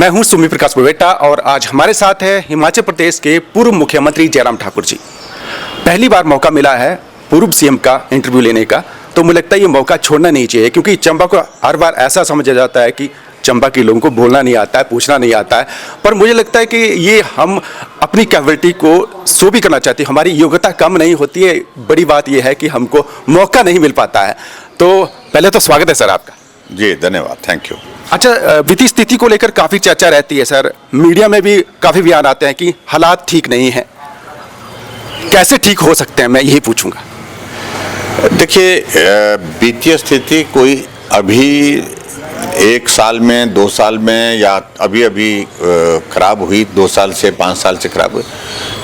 मैं हूं सुमी प्रकाश बवेटा और आज हमारे साथ है हिमाचल प्रदेश के पूर्व मुख्यमंत्री जयराम ठाकुर जी। पहली बार मौका मिला है पूर्व सीएम का इंटरव्यू लेने का, तो मुझे लगता है ये मौका छोड़ना नहीं चाहिए, क्योंकि चंबा को हर बार ऐसा समझा जाता है कि चंबा के लोगों को बोलना नहीं आता है, पूछना नहीं आता है। पर मुझे लगता है कि ये हम अपनी कैपेबिलिटी को शो भी करना चाहते हैं। हमारी योग्यता कम नहीं होती है, बड़ी बात यह है कि हमको मौका नहीं मिल पाता है। तो पहले तो स्वागत है सर आपका। जी धन्यवाद, थैंक यू। अच्छा, वित्तीय स्थिति को लेकर काफ़ी चर्चा रहती है सर, मीडिया में भी काफ़ी बयान आते हैं कि हालात ठीक नहीं हैं। कैसे ठीक हो सकते हैं, मैं यही पूछूंगा। देखिए, वित्तीय स्थिति कोई अभी 1 साल में 2 साल में या अभी अभी खराब हुई, 2 साल से 5 साल से खराब हुई,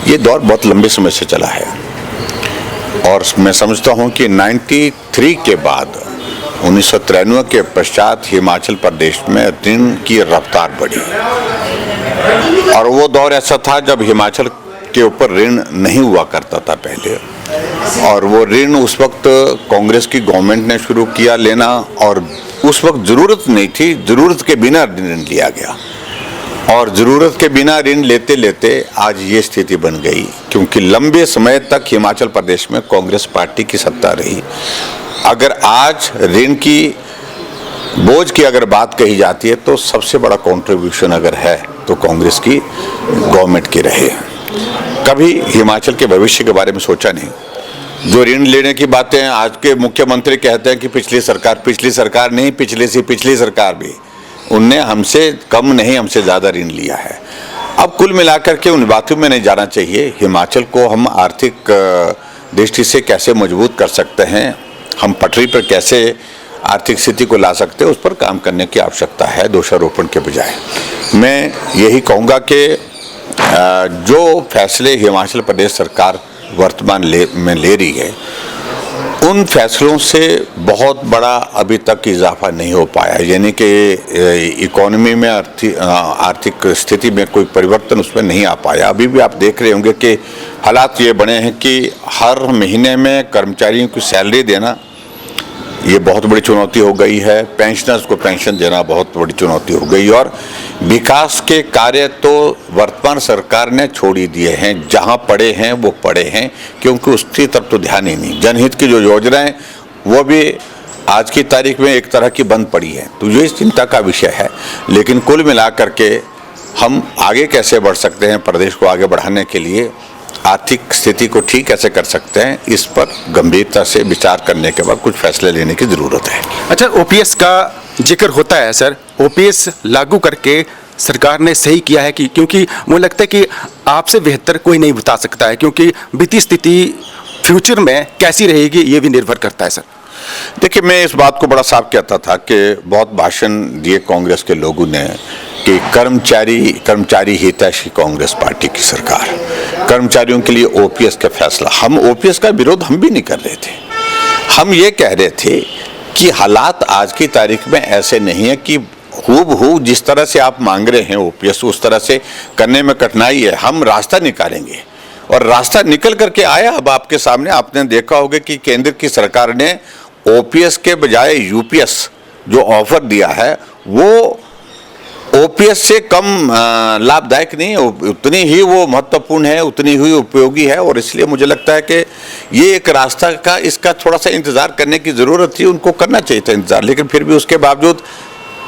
ये दौर बहुत लंबे समय से चला है। और मैं समझता हूँ कि 93 के बाद 1993 के पश्चात हिमाचल प्रदेश में ऋण की रफ्तार बढ़ी, और वो दौर ऐसा था जब हिमाचल के ऊपर ऋण नहीं हुआ करता था पहले, और वो ऋण उस वक्त कांग्रेस की गवर्नमेंट ने शुरू किया लेना, और उस वक्त ज़रूरत नहीं थी, ज़रूरत के बिना ऋण लिया गया, और ज़रूरत के बिना ऋण लेते लेते आज ये स्थिति बन गई, क्योंकि लंबे समय तक हिमाचल प्रदेश में कांग्रेस पार्टी की सत्ता रही। अगर आज ऋण की बोझ की अगर बात कही जाती है तो सबसे बड़ा कंट्रीब्यूशन अगर है तो कांग्रेस की गवर्नमेंट की रही है। कभी हिमाचल के भविष्य के बारे में सोचा नहीं। जो ऋण लेने की बातें आज के मुख्यमंत्री कहते हैं कि पिछली सरकार नहीं, पिछली सरकार भी, उनने हमसे कम नहीं, हमसे ज़्यादा ऋण लिया है। अब कुल मिलाकर के उन बातों में नहीं जाना चाहिए। हिमाचल को हम आर्थिक दृष्टि से कैसे मजबूत कर सकते हैं, हम पटरी पर कैसे आर्थिक स्थिति को ला सकते हैं, उस पर काम करने की आवश्यकता है, दोषारोपण के बजाय। मैं यही कहूँगा कि जो फैसले हिमाचल प्रदेश सरकार वर्तमान में ले रही है, उन फैसलों से बहुत बड़ा अभी तक इजाफा नहीं हो पाया, यानी कि इकोनॉमी में आर्थिक स्थिति में कोई परिवर्तन उसमें नहीं आ पाया। अभी भी आप देख रहे होंगे कि हालात ये बने हैं कि हर महीने में कर्मचारियों की सैलरी देना ये बहुत बड़ी चुनौती हो गई है, पेंशनर्स को पेंशन देना बहुत बड़ी चुनौती हो गई, और विकास के कार्य तो वर्तमान सरकार ने छोड़ ही दिए हैं। जहां पड़े हैं वो पड़े हैं, क्योंकि उसकी तरफ तो ध्यान ही नहीं। जनहित की जो योजनाएं वो भी आज की तारीख में एक तरह की बंद पड़ी है, तो ये चिंता का विषय है। लेकिन कुल मिलाकर के हम आगे कैसे बढ़ सकते हैं, प्रदेश को आगे बढ़ाने के लिए आर्थिक स्थिति को ठीक कैसे कर सकते हैं, इस पर गंभीरता से विचार करने के बाद कुछ फैसले लेने की ज़रूरत है। अच्छा, ओपीएस का जिक्र होता है सर, ओपीएस लागू करके सरकार ने सही किया है कि, क्योंकि मुझे लगता है कि आपसे बेहतर कोई नहीं बता सकता है, क्योंकि वित्तीय स्थिति फ्यूचर में कैसी रहेगी ये भी निर्भर करता है सर। देखिए, मैं इस बात को बड़ा साफ कहता था कि बहुत भाषण दिए कांग्रेस के लोगों ने कि कर्मचारी हितैषी कांग्रेस पार्टी की सरकार, कर्मचारियों के लिए ओपीएस का फैसला। हम ओपीएस का विरोध हम भी नहीं कर रहे थे, हम ये कह रहे थे कि हालात आज की तारीख में ऐसे नहीं है कि हूबहू जिस तरह से आप मांग रहे हैं ओपीएस उस तरह से करने में कठिनाई है। हम रास्ता निकालेंगे, और रास्ता निकल करके आया। अब आपके सामने आपने देखा होगा कि केंद्र की सरकार ने ओपीएस के बजाय यूपीएस जो ऑफर दिया है वो ओपीएस से कम लाभदायक नहीं है, उतनी ही वो महत्वपूर्ण है, उतनी ही उपयोगी है। और इसलिए मुझे लगता है कि ये एक रास्ता का, इसका थोड़ा सा इंतज़ार करने की ज़रूरत थी, उनको करना चाहिए था इंतज़ार। लेकिन फिर भी उसके बावजूद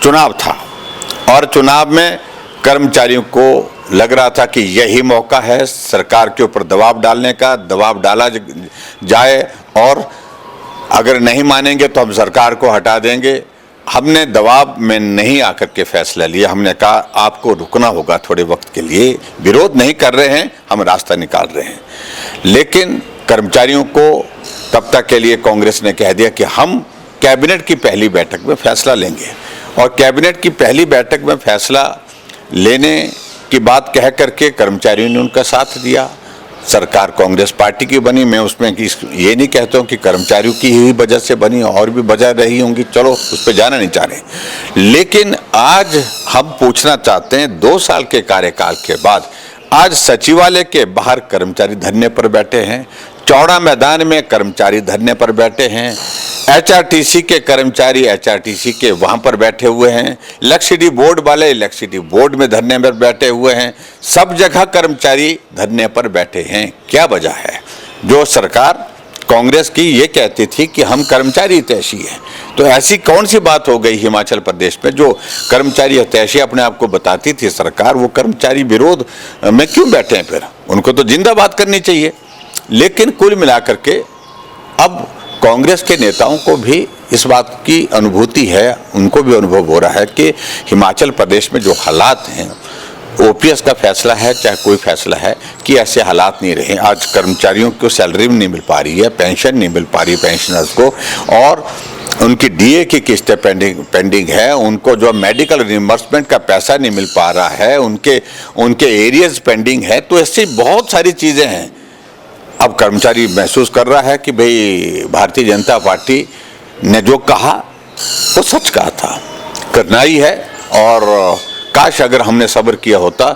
चुनाव था, और चुनाव में कर्मचारियों को लग रहा था कि यही मौका है सरकार के ऊपर दबाव डालने का, दबाव डाला जाए, और अगर नहीं मानेंगे तो हम सरकार को हटा देंगे। हमने दबाव में नहीं आकर के फैसला लिया, हमने कहा आपको रुकना होगा थोड़े वक्त के लिए, विरोध नहीं कर रहे हैं, हम रास्ता निकाल रहे हैं। लेकिन कर्मचारियों को तब तक के लिए कांग्रेस ने कह दिया कि हम कैबिनेट की पहली बैठक में फैसला लेंगे, और कैबिनेट की पहली बैठक में फैसला लेने की बात कह करके कर्मचारियों ने उनका साथ दिया। सरकार कांग्रेस पार्टी की बनी। मैं उसमें ये नहीं कहता हूँ कि कर्मचारियों की ही वजह से बनी, और भी वजह रही होंगी, चलो उस पर जाना नहीं चाह रहे। लेकिन आज हम पूछना चाहते हैं, 2 साल के कार्यकाल के बाद आज सचिवालय के बाहर कर्मचारी धरने पर बैठे हैं, चौड़ा मैदान में कर्मचारी धरने पर बैठे हैं, एचआरटीसी के कर्मचारी एचआरटीसी के वहां पर बैठे हुए हैं, इलेक्ट्रिसिटी बोर्ड वाले इलेक्ट्रिसिटी बोर्ड में धरने पर बैठे हुए हैं, सब जगह कर्मचारी धरने पर बैठे हैं। क्या वजह है? जो सरकार कांग्रेस की ये कहती थी कि हम कर्मचारी हितैषी हैं, तो ऐसी कौन सी बात हो गई हिमाचल प्रदेश में जो कर्मचारी हितैषी अपने आप को बताती थी सरकार, वो कर्मचारी विरोध में क्यों बैठे हैं? फिर उनको तो जिंदाबाद करनी चाहिए। लेकिन कुल मिलाकर के अब कांग्रेस के नेताओं को भी इस बात की अनुभूति है, उनको भी अनुभव हो रहा है कि हिमाचल प्रदेश में जो हालात हैं, ओपीएस का फैसला है चाहे कोई फैसला है, कि ऐसे हालात नहीं रहे। आज कर्मचारियों को सैलरी नहीं मिल पा रही है, पेंशन नहीं मिल पा रही पेंशनर्स को, और उनकी डीए की किस्तें पेंडिंग है, उनको जो मेडिकल रिइंबर्समेंट का पैसा नहीं मिल पा रहा है, उनके एरियर्स पेंडिंग है। तो ऐसी बहुत सारी चीज़ें हैं। अब कर्मचारी महसूस कर रहा है कि भाई भारतीय जनता पार्टी ने जो कहा वो सच कहा था, करना ही है, और काश अगर हमने सब्र किया होता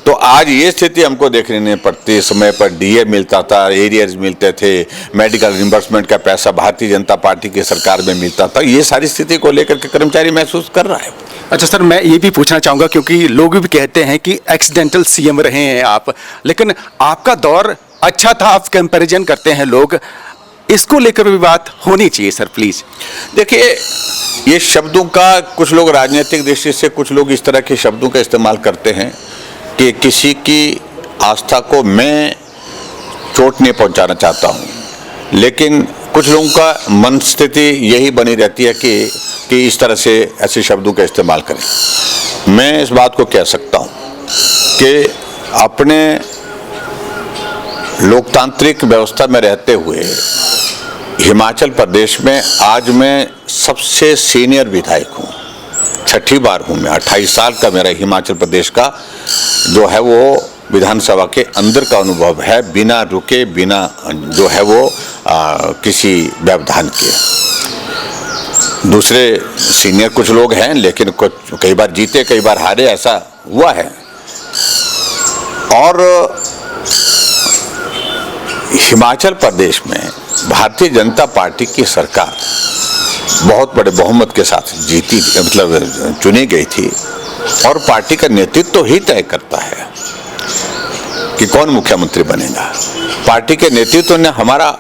तो आज ये स्थिति हमको देखने नहीं पड़ती। समय पर डीए मिलता था, एरियर्स मिलते थे, मेडिकल रिइंबर्समेंट का पैसा भारतीय जनता पार्टी की सरकार में मिलता था। ये सारी स्थिति को लेकर के कर्मचारी महसूस कर रहा है। अच्छा सर, मैं ये भी पूछना चाहूँगा क्योंकि लोग भी कहते हैं कि एक्सीडेंटल सीएम रहे हैं आप, लेकिन आपका दौर अच्छा था, आप कंपैरिजन करते हैं लोग, इसको लेकर भी बात होनी चाहिए सर प्लीज। देखिए, ये शब्दों का कुछ लोग राजनीतिक दृष्टि से, कुछ लोग इस तरह के शब्दों का इस्तेमाल करते हैं कि किसी की आस्था को मैं चोट नहीं पहुंचाना चाहता हूं, लेकिन कुछ लोगों का मन स्थिति यही बनी रहती है कि इस तरह से ऐसे शब्दों का इस्तेमाल करें। मैं इस बात को कह सकता हूं कि अपने लोकतांत्रिक व्यवस्था में रहते हुए हिमाचल प्रदेश में आज मैं सबसे सीनियर विधायक हूँ, 6ठी बार हूँ मैं। 28 साल का मेरा हिमाचल प्रदेश का जो है वो विधानसभा के अंदर का अनुभव है, बिना रुके, बिना जो है वो किसी व्यवधान के। दूसरे सीनियर कुछ लोग हैं, लेकिन कुछ कई बार जीते कई बार हारे, ऐसा हुआ है। और हिमाचल प्रदेश में भारतीय जनता पार्टी की सरकार बहुत बड़े बहुमत के साथ जीती, मतलब चुनी गई थी, और पार्टी का नेतृत्व ही तय करता है कि कौन मुख्यमंत्री बनेगा। पार्टी के नेतृत्व ने हमारा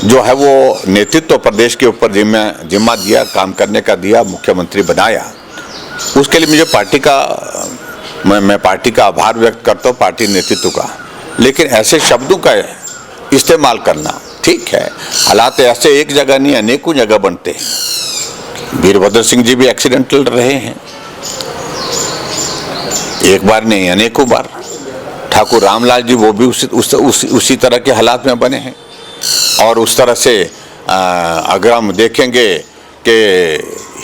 जो है वो नेतृत्व प्रदेश के ऊपर जिम्मा दिया, काम करने का दिया, मुख्यमंत्री बनाया। उसके लिए मुझे पार्टी का मैं पार्टी का आभार व्यक्त करता हूँ, पार्टी नेतृत्व का। लेकिन ऐसे शब्दों का इस्तेमाल करना ठीक है, हालात ऐसे एक जगह नहीं अनेकों जगह बनते हैं। वीरभद्र सिंह जी भी एक्सीडेंटल रहे हैं, एक बार नहीं अनेकों बार। ठाकुर रामलाल जी वो भी उसी तरह के हालात में बने हैं। और उस तरह से अगर हम देखेंगे कि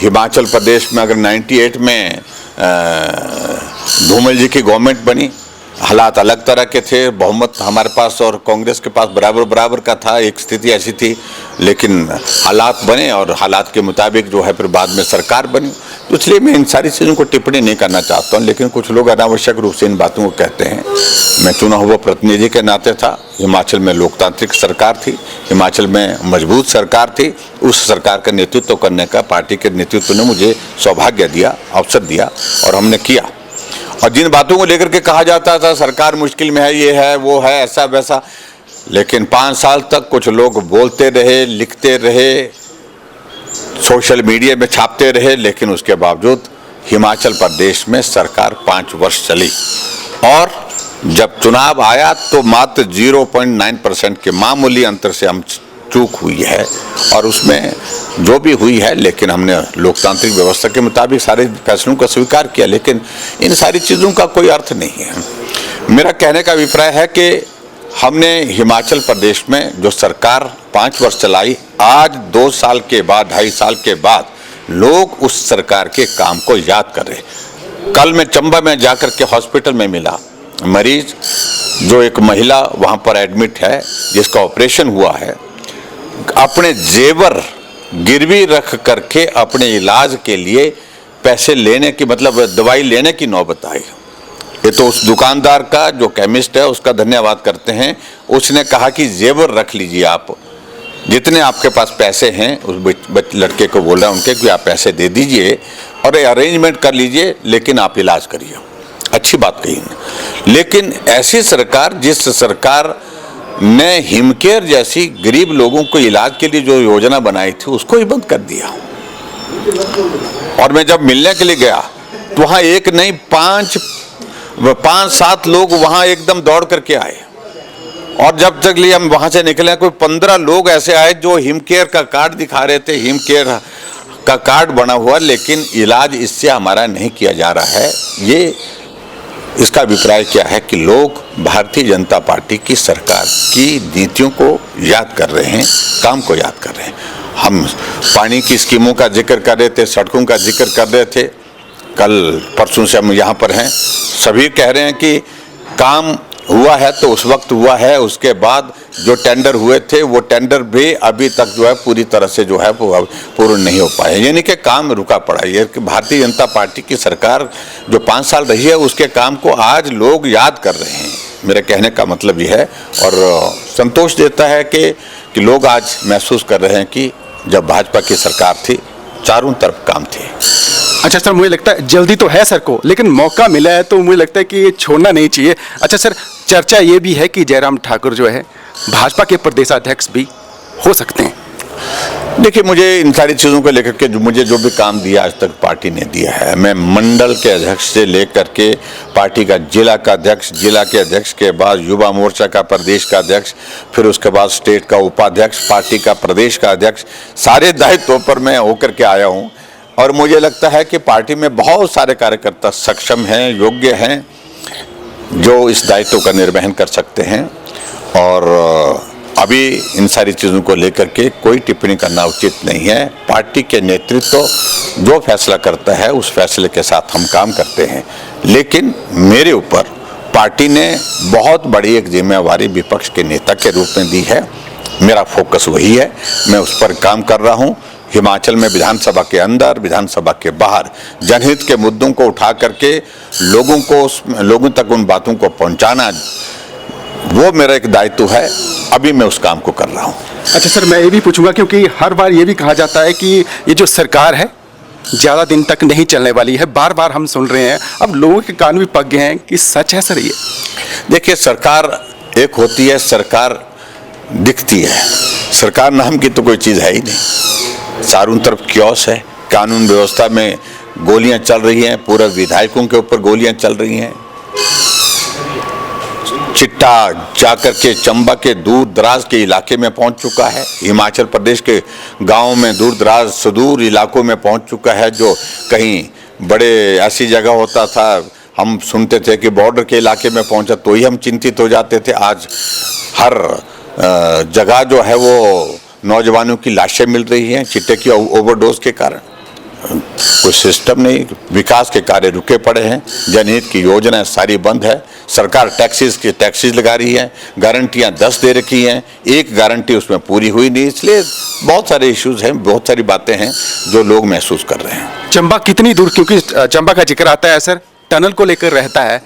हिमाचल प्रदेश में अगर 98 में धूमल जी की गवर्नमेंट बनी, हालात अलग तरह के थे, बहुमत हमारे पास और कांग्रेस के पास बराबर का था, एक स्थिति ऐसी थी। लेकिन हालात बने और हालात के मुताबिक जो है फिर बाद में सरकार बनी। तो इसलिए मैं इन सारी चीज़ों को टिप्पणी नहीं करना चाहता हूँ, लेकिन कुछ लोग अनावश्यक रूप से इन बातों को कहते हैं। मैं चुना हुआ प्रतिनिधि के नाते था, हिमाचल में लोकतांत्रिक सरकार थी, हिमाचल में मजबूत सरकार थी, उस सरकार का नेतृत्व करने का पार्टी के नेतृत्व ने मुझे सौभाग्य दिया, अवसर दिया, और हमने किया। और जिन बातों को लेकर के कहा जाता था सरकार मुश्किल में है, ये है वो है, ऐसा वैसा, लेकिन 5 साल तक कुछ लोग बोलते रहे, लिखते रहे, सोशल मीडिया में छापते रहे, लेकिन उसके बावजूद हिमाचल प्रदेश में सरकार 5 वर्ष चली। और जब चुनाव आया तो मात्र 0.9% के मामूली अंतर से हम चूक हुई है, और उसमें जो भी हुई है, लेकिन हमने लोकतांत्रिक व्यवस्था के मुताबिक सारे फैसलों को स्वीकार किया। लेकिन इन सारी चीज़ों का कोई अर्थ नहीं है। मेरा कहने का अभिप्राय है कि हमने हिमाचल प्रदेश में जो सरकार 5 वर्ष चलाई, आज 2 साल के बाद, 2.5 साल के बाद लोग उस सरकार के काम को याद कर रहे। कल मैं चंबा में जाकर के हॉस्पिटल में मिला मरीज, जो एक महिला वहाँ पर एडमिट है जिसका ऑपरेशन हुआ है, अपने जेवर गिरवी रख करके अपने इलाज के लिए पैसे लेने की, मतलब दवाई लेने की नौबत आई। ये तो उस दुकानदार का, जो केमिस्ट है, उसका धन्यवाद करते हैं। उसने कहा कि जेवर रख लीजिए आप, जितने आपके पास पैसे हैं उस लड़के को बोल रहा है उनके कि आप पैसे दे दीजिए और अरेंजमेंट कर लीजिए, लेकिन आप इलाज करिए। अच्छी बात कही। लेकिन ऐसी सरकार, जिस सरकार ने हिमकेयर जैसी गरीब लोगों को इलाज के लिए जो योजना बनाई थी उसको ही बंद कर दिया। और मैं जब मिलने के लिए गया तो वहाँ एक नहीं 5-7 लोग वहाँ एकदम दौड़ करके आए। और जब तक लिए हम वहाँ से निकले कोई 15 लोग ऐसे आए जो हिमकेयर का कार्ड दिखा रहे थे, हिमकेयर का कार्ड बना हुआ, लेकिन इलाज इससे हमारा नहीं किया जा रहा है। ये इसका अभिप्राय क्या है कि लोग भारतीय जनता पार्टी की सरकार की नीतियों को याद कर रहे हैं, काम को याद कर रहे हैं। हम पानी की स्कीमों का जिक्र कर रहे थे, सड़कों का जिक्र कर रहे थे, कल परसों से हम यहाँ पर हैं, सभी कह रहे हैं कि काम हुआ है तो उस वक्त हुआ है, उसके बाद जो टेंडर हुए थे वो टेंडर भी अभी तक जो है पूरी तरह से जो है वो पूर्ण नहीं हो पाए, यानी कि काम रुका पड़ा है। ये भारतीय जनता पार्टी की सरकार जो 5 साल रही है उसके काम को आज लोग याद कर रहे हैं। मेरे कहने का मतलब ये है, और संतोष देता है कि लोग आज महसूस कर रहे हैं कि जब भाजपा की सरकार थी चारों तरफ काम थे। अच्छा सर, मुझे लगता है जल्दी तो है सर को, लेकिन मौका मिला है तो मुझे लगता है कि ये छोड़ना नहीं चाहिए। अच्छा सर, चर्चा ये भी है कि जयराम ठाकुर जो है भाजपा के प्रदेशाध्यक्ष भी हो सकते हैं। देखिए, मुझे इन सारी चीज़ों को लेकर के मुझे जो भी काम दिया आज तक पार्टी ने दिया है, मैं मंडल के अध्यक्ष से लेकर के पार्टी का जिला का अध्यक्ष, जिला के अध्यक्ष के बाद युवा मोर्चा का प्रदेश का अध्यक्ष, फिर उसके बाद स्टेट का उपाध्यक्ष, पार्टी का प्रदेश का अध्यक्ष, सारे दायित्वों पर मैं होकर के आया हूँ। और मुझे लगता है कि पार्टी में बहुत सारे कार्यकर्ता सक्षम हैं, योग्य हैं, जो इस दायित्व का निर्वहन कर सकते हैं। और अभी इन सारी चीज़ों को लेकर के कोई टिप्पणी करना उचित नहीं है। पार्टी के नेतृत्व जो फैसला करता है उस फैसले के साथ हम काम करते हैं, लेकिन मेरे ऊपर पार्टी ने बहुत बड़ी एक जिम्मेवारी विपक्ष के नेता के रूप में दी है। मेरा फोकस वही है, मैं उस पर काम कर रहा हूँ। हिमाचल में विधानसभा के अंदर, विधानसभा के बाहर जनहित के मुद्दों को उठा करके लोगों तक उन बातों को पहुंचाना, वो मेरा एक दायित्व है। अभी मैं उस काम को कर रहा हूँ। अच्छा सर, मैं ये भी पूछूंगा क्योंकि हर बार ये भी कहा जाता है कि ये जो सरकार है ज़्यादा दिन तक नहीं चलने वाली है, बार बार हम सुन रहे हैं, अब लोगों के कान भी पक गए हैं कि सच है सर ये? देखिए, सरकार एक होती है, सरकार दिखती है, सरकार नाम की तो कोई चीज़ है ही नहीं। चारों तरफ क्योस है, कानून व्यवस्था में गोलियां चल रही हैं, पूरे विधायकों के ऊपर गोलियां चल रही हैं। चिट्टा जाकर के चंबा के दूर दराज के इलाके में पहुंच चुका है, हिमाचल प्रदेश के गांव में दूर दराज सुदूर इलाकों में पहुंच चुका है। जो कहीं बड़े ऐसी जगह होता था, हम सुनते थे कि बॉर्डर के इलाके में पहुंचा तो ही हम चिंतित हो जाते थे। आज हर जगह जो है वो नौजवानों की लाशें मिल रही हैं चिट्टे की ओवरडोज के कारण। कोई सिस्टम नहीं, विकास के कार्य रुके पड़े हैं, जनहित की योजनाएं सारी बंद है। सरकार टैक्सेस लगा रही है, गारंटियां 10 दे रखी हैं, एक गारंटी उसमें पूरी हुई नहीं। इसलिए बहुत सारे इश्यूज हैं, बहुत सारी बातें हैं जो लोग महसूस कर रहे हैं। चंबा कितनी दूर, क्योंकि चंबा का जिक्र आता है सर, टनल को लेकर रहता है,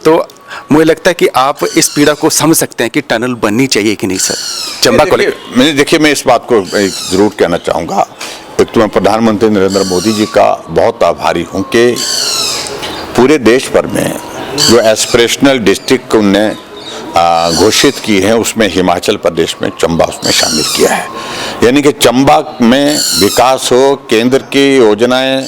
तो मुझे लगता है कि आप इस पीड़ा को समझ सकते हैं कि टनल बननी चाहिए कि नहीं सर चंबा को लेकर। देखिए, मैं इस बात को जरूर कहना चाहूँगा। एक तो मैं प्रधानमंत्री नरेंद्र मोदी जी का बहुत आभारी हूँ कि पूरे देश भर में जो एस्पिरेशनल डिस्ट्रिक्ट उनने घोषित की है उसमें हिमाचल प्रदेश में चंबा उसमें शामिल किया है। यानी कि चंबा में विकास हो, केंद्र की योजनाएं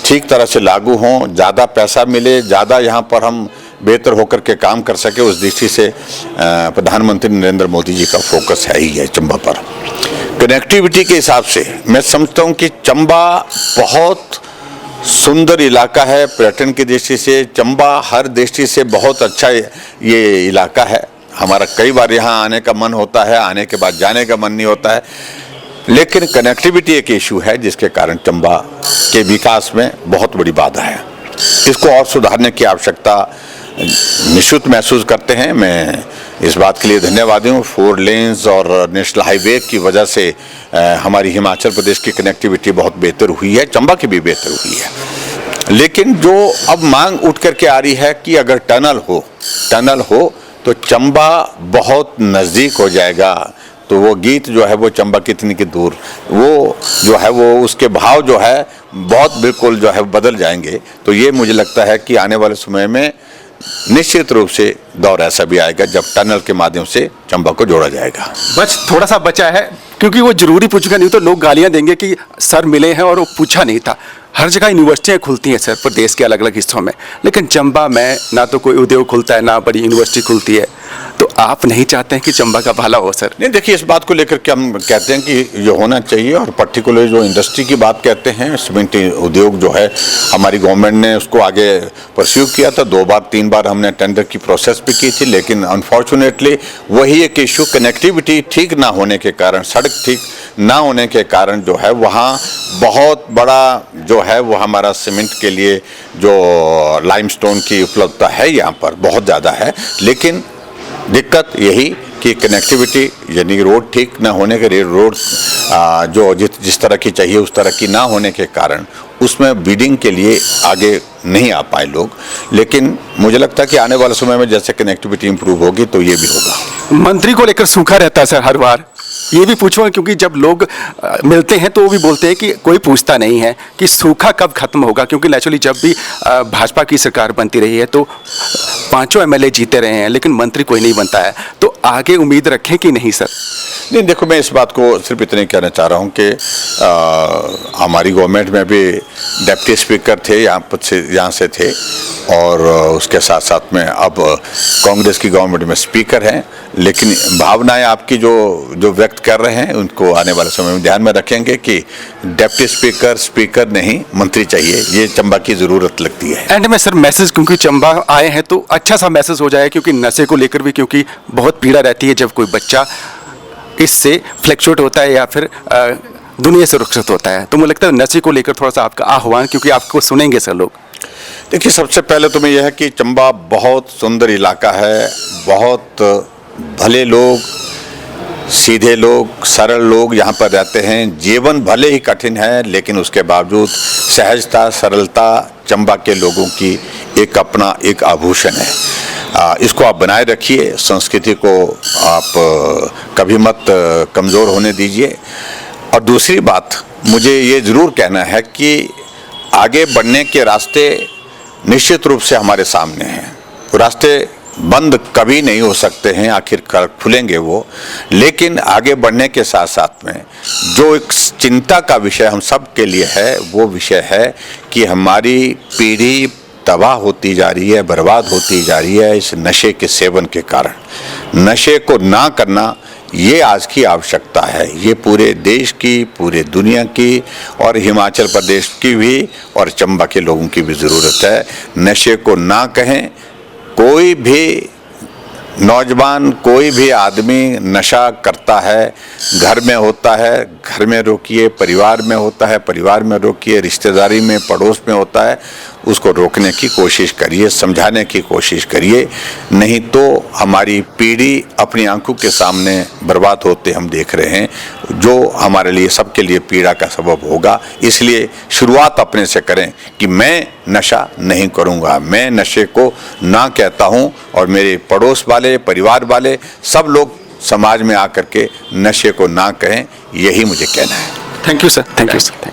ठीक तरह से लागू हों, ज़्यादा पैसा मिले, ज़्यादा यहाँ पर हम बेहतर होकर के काम कर सके, उस दृष्टि से प्रधानमंत्री नरेंद्र मोदी जी का फोकस है ही है चंबा पर। कनेक्टिविटी के हिसाब से मैं समझता हूँ कि चंबा बहुत सुंदर इलाका है, पर्यटन की दृष्टि से चंबा हर दृष्टि से बहुत अच्छा ये इलाका है। हमारा कई बार यहाँ आने का मन होता है, आने के बाद जाने का मन नहीं होता है, लेकिन कनेक्टिविटी एक इशू है जिसके कारण चंबा के विकास में बहुत बड़ी बाधा है। इसको और सुधारने की आवश्यकता निश्चित महसूस करते हैं। मैं इस बात के लिए धन्यवादी हूँ। 4 लेन्स और नेशनल हाईवे की वजह से हमारी हिमाचल प्रदेश की कनेक्टिविटी बहुत बेहतर हुई है, चंबा की भी बेहतर हुई है। लेकिन जो अब मांग उठ करके आ रही है कि अगर टनल हो तो चंबा बहुत नज़दीक हो जाएगा, तो वो गीत जो है वो चंबा कितनी की दूर, वो जो है वो उसके भाव जो है बहुत बिल्कुल जो है बदल जाएंगे। तो ये मुझे लगता है कि आने वाले समय में निश्चित रूप से दौर ऐसा भी आएगा जब टनल के माध्यम से चंबा को जोड़ा जाएगा। बस थोड़ा सा बचा है, क्योंकि वो जरूरी पूछेगा, नहीं तो लोग गालियां देंगे कि सर मिले हैं और वो पूछा नहीं था। हर जगह यूनिवर्सिटियां खुलती हैं सर प्रदेश के अलग अलग हिस्सों में, लेकिन चंबा में ना तो कोई उद्योग खुलता है ना बड़ी यूनिवर्सिटी खुलती है। तो आप नहीं चाहते हैं कि चंबा का भला हो सर? नहीं, देखिए, इस बात को लेकर के हम कहते हैं कि ये होना चाहिए, और पर्टिकुलर जो इंडस्ट्री की बात कहते हैं, सीमेंट उद्योग जो है, हमारी गवर्नमेंट ने उसको आगे परस्यू किया था। 2 बार 3 बार हमने टेंडर की प्रोसेस भी की थी, लेकिन अनफॉर्चुनेटली वही एक इशू, कनेक्टिविटी ठीक ना होने के कारण, सड़क ठीक ना होने के कारण जो है वहाँ बहुत बड़ा जो है वो हमारा सीमेंट के लिए जो लाइमस्टोन की उपलब्धता है यहाँ पर बहुत ज़्यादा है, लेकिन दिक्कत यही कि कनेक्टिविटी यानी रोड ठीक ना होने के, रोड जो जिस तरह की चाहिए उस तरह की ना होने के कारण उसमें बिडिंग के लिए आगे नहीं आ पाए लोग। लेकिन मुझे लगता है कि आने वाले समय में जैसे कनेक्टिविटी इंप्रूव होगी तो ये भी होगा। मंत्री को लेकर सूखा रहता है सर हर बार, ये भी पूछूंगा, क्योंकि जब लोग मिलते हैं तो वो भी बोलते हैं कि कोई पूछता नहीं है कि सूखा कब खत्म होगा, क्योंकि नेचुरली जब भी भाजपा की सरकार बनती रही है तो 5 एमएलए जीते रहे हैं, लेकिन मंत्री कोई नहीं बनता है। तो आगे उम्मीद रखें कि नहीं सर? नहीं, देखो, मैं इस बात को सिर्फ इतने कहना चाह रहा हूँ कि हमारी गवर्नमेंट में भी डिप्टी स्पीकर थे, यहाँ से थे, और उसके साथ साथ में अब कांग्रेस की गवर्नमेंट में स्पीकर हैं। लेकिन भावनाएं आपकी जो व्यक्त कर रहे हैं उनको आने वाले समय में ध्यान में रखेंगे कि डिप्टी स्पीकर नहीं, मंत्री चाहिए, ये चंबा की ज़रूरत लगती है। एंड में सर मैसेज, क्योंकि चंबा आए हैं तो अच्छा सा मैसेज हो जाए, क्योंकि नशे को लेकर भी क्योंकि बहुत पीड़ा रहती है जब कोई बच्चा इससे फ्लैक्चुएट होता है या फिर दुनिया से रुखसत होता है। तो मुझे लगता है नशे को लेकर थोड़ा सा आपका आह्वान, क्योंकि आपको सुनेंगे सर लोग। देखिए, सबसे पहले तो मैं यह है कि चंबा बहुत सुंदर इलाका है, बहुत भले लोग, सीधे लोग, सरल लोग यहाँ पर रहते हैं। जीवन भले ही कठिन है लेकिन उसके बावजूद सहजता, सरलता चंबा के लोगों की एक अपना एक आभूषण है। इसको आप बनाए रखिए, संस्कृति को आप कभी मत कमज़ोर होने दीजिए। और दूसरी बात मुझे ये ज़रूर कहना है कि आगे बढ़ने के रास्ते निश्चित रूप से हमारे सामने हैं। रास्ते बंद कभी नहीं हो सकते हैं, आखिरकार खुलेंगे वो। लेकिन आगे बढ़ने के साथ साथ में जो एक चिंता का विषय हम सब के लिए है वो विषय है कि हमारी पीढ़ी तबाह होती जा रही है, बर्बाद होती जा रही है इस नशे के सेवन के कारण। नशे को ना करना ये आज की आवश्यकता है, ये पूरे देश की, पूरे दुनिया की, और हिमाचल प्रदेश की भी और चंबा के लोगों की भी ज़रूरत है। नशे को ना कहें। कोई भी नौजवान, कोई भी आदमी नशा करता है, घर में होता है, घर में रोकिए, परिवार में होता है, परिवार में रोकिए, रिश्तेदारी में, पड़ोस में होता है, उसको रोकने की कोशिश करिए, समझाने की कोशिश करिए। नहीं तो हमारी पीढ़ी अपनी आंखों के सामने बर्बाद होते हम देख रहे हैं, जो हमारे लिए, सबके लिए पीड़ा का सबब होगा। इसलिए शुरुआत अपने से करें कि मैं नशा नहीं करूंगा, मैं नशे को ना कहता हूं, और मेरे पड़ोस वाले, परिवार वाले, सब लोग समाज में आकर के नशे को ना कहें, यही मुझे कहना है। Thank you sir, thank you sir.